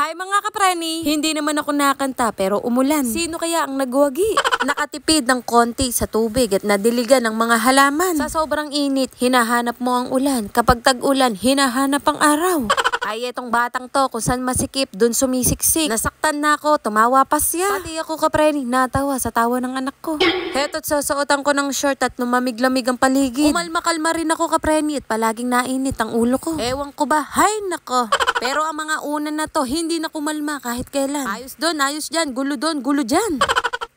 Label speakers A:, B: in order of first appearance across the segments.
A: Hi mga kapreni! Hindi naman ako nakanta pero umulan. Sino kaya ang nagwagi? Nakatipid ng konti sa tubig at nadiligan ng mga halaman. Sa sobrang init, hinahanap mo ang ulan. Kapag tag-ulan, hinahanap ang araw. Ay, etong batang to, kung saan masikip, dun sumisiksik. Nasaktan na ako, tumawa pa siya. Pati ako kapreni, natawa sa tawa ng anak ko. Heto't susuotan ko ng short at lumamig-lamig ang paligid. Kumalma-kalma rin ako kapreni at palaging nainit ang ulo ko. Ewan ko ba, hay nako. Pero ang mga una na to, hindi na kumalma kahit kailan. Ayos doon, ayos dyan, gulo doon, gulo dyan.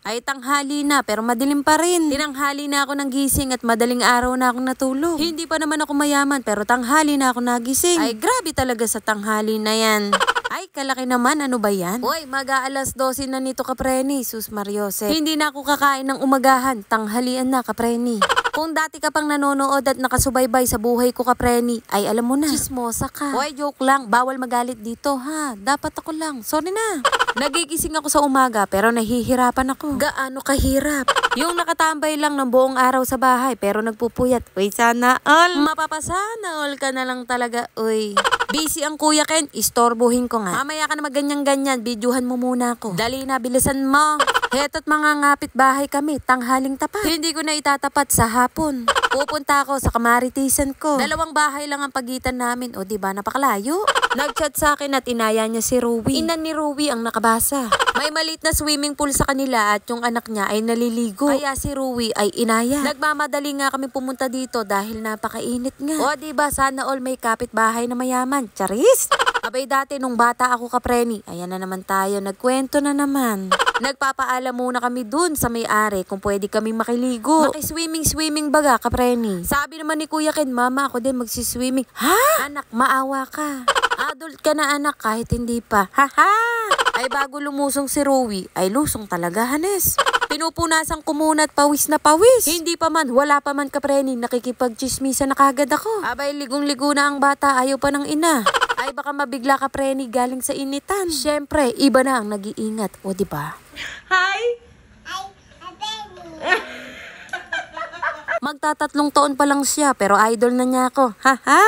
A: Ay tanghali na pero madilim pa rin. Tinanghali na ako ng gising at madaling araw na akong natulog. Hindi pa naman ako mayaman pero tanghali na ako nagising. Ay grabe talaga sa tanghali na yan. Ay kalaki naman, ano ba yan? Uy, mag-aalas 12 na nito kapreni, sus Mariose. Hindi na ako kakain ng umagahan, tanghalian na kapreni. Kung dati ka pang nanonood at nakasubaybay sa buhay ko kapreni, ay alam mo na, chismosa ka. Uy, joke lang, bawal magalit dito ha. Dapat ako lang, sorry na. Nagigising ako sa umaga pero nahihirapan ako. Gaano kahirap? Yung nakatambay lang ng buong araw sa bahay pero nagpupuyat. Uy, sana all. Mapapasana all ka na lang talaga, uy. Busy ang Kuya Ken, istorbohin ko nga. Mamaya ka na magganyan-ganyan, videohan mo muna ako. Dali na, bilisan mo. Heto't mga ngapit bahay kami, tanghaling tapat. Hindi ko na itatapat sa hapon. Pupunta ako sa kamaritisan ko. 2 bahay lang ang pagitan namin. O diba, napakalayo. Nag-chat sa akin at inaya niya si Ruby. Ina ni Ruby ang nakabasa. May maliit na swimming pool sa kanila at yung anak niya ay naliligo. Kaya si Ruby ay inaya. Nagmamadali nga kami pumunta dito dahil napakainit nga. O diba, sana all may kapitbahay na mayaman. Charis! Abay dati nung bata ako kapreni, ayan na naman tayo, nagkwento na naman. Nagpapaalam muna kami dun sa may-ari kung pwede kami makiligo. Makiswimming baga kapreni. Sabi naman ni Kuya Ken, mama ako din magsiswimming. Ha? Anak, maawa ka. Adult ka na anak kahit hindi pa. Haha! Ay bago lumusong si Rowie, ay lusong talaga Hanes. Pinupunasan ko muna at pawis na pawis. Hindi pa man, wala pa man kapreni, nakikipagchismisa na kagad ako. Abay ligong-ligo na ang bata, ayaw pa ng ina. Ay baka mabigla kapreni galing sa initan. Siyempre, iba na ang nag-iingat. O diba?
B: Hi!
A: Magtatatlong taon pa lang siya pero idol na niya ako. Haha!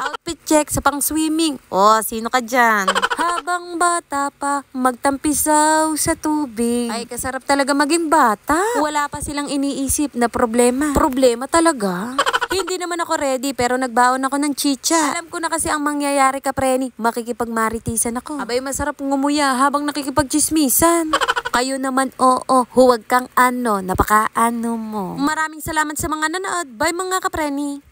A: Outfit check sa pang-swimming. O, sino ka dyan? Habang bata pa, magtampisaw sa tubig. Ay, kasarap talaga maging bata. Wala pa silang iniisip na problema. Problema talaga? Hindi naman ako ready pero nagbaon ako ng chicha. Alam ko na kasi ang mangyayari kapreni, makikipagmaritisan ako. Abay, masarap ngumuya habang nakikipagchismisan. Kayo naman, oo, huwag kang ano, napaka-ano mo. Maraming salamat sa mga nanood. Bye mga kapreni.